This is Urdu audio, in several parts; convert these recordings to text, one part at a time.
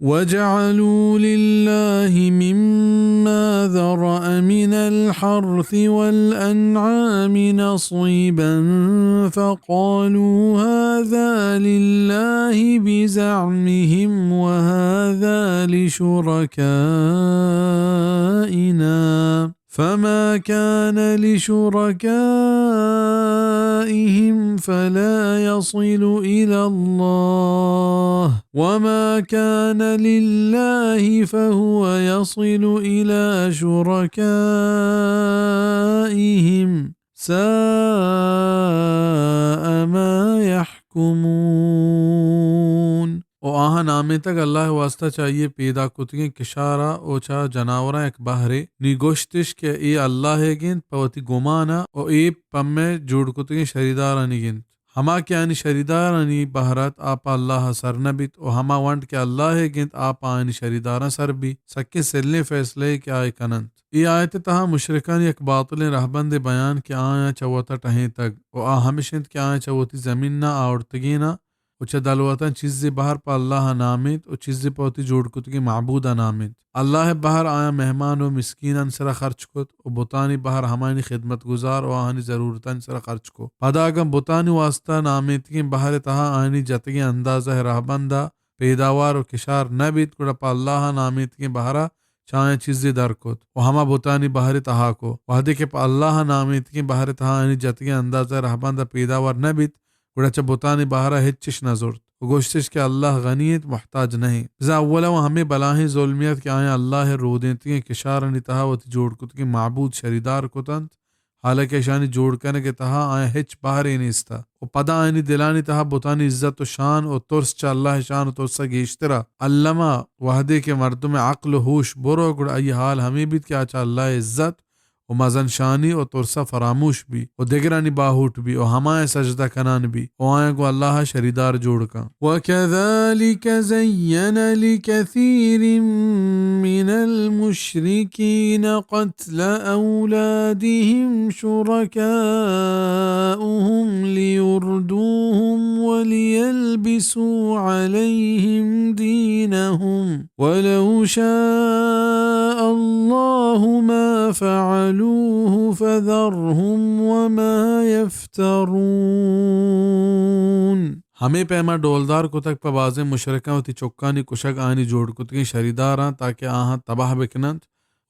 وَجَعَلُوا لِلَّهِ مِمَّا ذَرَأَ مِنَ الْحَرْثِ وَالْأَنْعَامِ نَصِيبًا فَقَالُوا هَذَا لِلَّهِ بِزَعْمِهِمْ وَهَذَا لِشُرَكَائِنَا فَمَا كَانَ لِشُرَكَائِهِمْ فَلَا يَصِلُ إِلَى اللَّهِ وَمَا كَانَ لِلَّهِ فَهُوَ يَصِلُ إِلَى شُرَكَائِهِمْ سَاءَ مَا يَحْكُمُونَ۔ او آہا نامے تک اللہ واسطہ چاہیے پیدا کتگیں کشارہ اوچا جناورہ ایک بہرے نی گوشتش کہ ای اللہ گنت پوتی گمانا او ای پمے جوڑ کتگیں شریدارانی گنت ہما کہ آنی شریدارانی بہرات آپا اللہ سر نبیت او ہما وانٹ کہ اللہ گنت آپا آنی شریداران سر بھی سکے سلنے فیصلے کہ آئے کننت۔ ای آیت تہا مشرکان یک باطل رہبند بیان کہ آیا چوتا ٹہیں تک او ہمشنت کہ آیا چوتی زمین نہ آورتگینا اچھا دلوتاً چیزی بہر پا اللہ نامت او چیزی پوتی جوڑ کتگی معبودہ نامت اللہ بہر آیا مہمان و مسکینان سرا خرچ کت او بطانی بہر ہمانی خدمت گزار و آہنی ضرورتاً سرا خرچ کو پدا اگم بطانی واسطہ نامت کی بہر تہا آہنی جتگی اندازہ رہبندہ پیداوار و کشار نبیت کڑا پا اللہ نامت کی بہرہ چاہیں چیزی در کت و ہما بطانی بہر تہا کو وحدی کے پا اللہ نامت کی بہر تہا آہنی جتگی اندازہ رہبندہ پیداوار نبیت گوڑا چا بطانی بہرہ ہچش نظرت و گوشتش کہ اللہ غنیت محتاج نہیں بزا اولا و ہمیں بلاہیں ظلمیت کہ آئیں اللہ رودینتی کشارنی تہا و تی جوڑ کت کی معبود شریدار کتند حالانکہ شانی جوڑ کرنے کے تہا آئیں ہچ بہرے نیستا و پدا آئینی دلانی تہا بطانی عزت و شان و ترس چا اللہ شان و ترسا گیشترا علمہ وحدے کے مردم عقل و ہوش برو گوڑا ای حال ہمیں بیت کہ آچا اللہ عزت و مزن شانی و ترسا فراموش بھی و دگرانی باہوٹ بھی و ہمائے سجدہ کنان بھی و آئیں کو اللہ شریدار جوڑ کا وَكَذَلِكَ زَيَّنَ لِكَثِيرٍ مِّنَ الْمُشْرِكِينَ قَتْلَ أَوْلَادِهِمْ شُرَكَاؤُهُمْ لِيُرْدُوهُمْ وَلِيَلْبِسُوا عَلَيْهِمْ دِينَهُمْ وَلَوْ شَاءَ اللَّهُ مَا فَعَلُوهُ فَذَرْهُمْ وَمَا يَفْتَرُونَ۔ ہمیں پیما ڈولدار کو تک پوازیں مشرکاں ہوتی چکانی کشک آنی جوڑ کتگی شریداراں تاکہ آہاں تباہ بکنند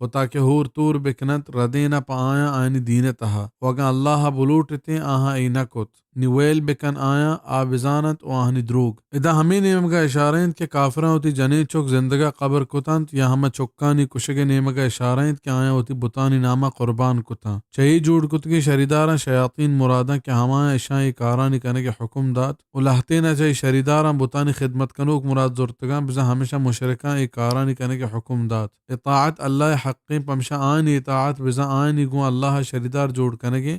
و تاکہ ہور تور بکنند ردینا پا آیا آنی دین تہا و اگاں اللہ بلوٹتے آہاں اینا کت نیویل بکن آیا آبزانت و آہنی دروگ ادا ہمیں نیمگا اشارین کہ کافران ہوتی جنین چک زندگا قبر کتند یا ہما چکانی کشک نیمگا اشارین کہ آیا ہوتی بطانی نامہ قربان کتاں چہی جوڑ کتگی شریداراں شیاطین مراداں کہ ہمایا اشائی کارانی کنے کے حکم داد و لہتینا چاہی شریداراں بطانی خدمت کنوک مراد زرتگاں بزا ہمیشہ مشرکاں ای کارانی کنے کے حکم داد اطاعت اللہ حقیں پمشا آئینی اطاعت بزا آئینی گو اللہ شریدار جوڑ کنے کے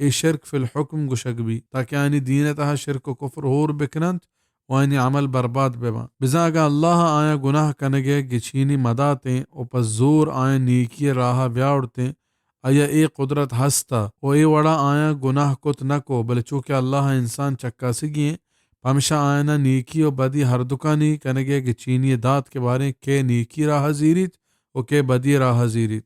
ای شرک فی الحکم گشک بھی تاکہ آئینی دینتہا شرک و کفر ہور بکنند و آئینی عمل برباد بیبا بزا اگا اللہ آیا گناہ کنگے گچینی مداتیں و پس زور آئیں نیکی راہ بیاوڑتیں آیا ای قدرت ہستا و ای وڑا آیا گناہ کت نکو بلے چونکہ اللہ انسان چکا سگیں پمشا آئینا نیکی و بدی ہر دکانی کنگے گچینی دات کے بارے کے نیکی راہ زیریت و کے بدی راہ زیریت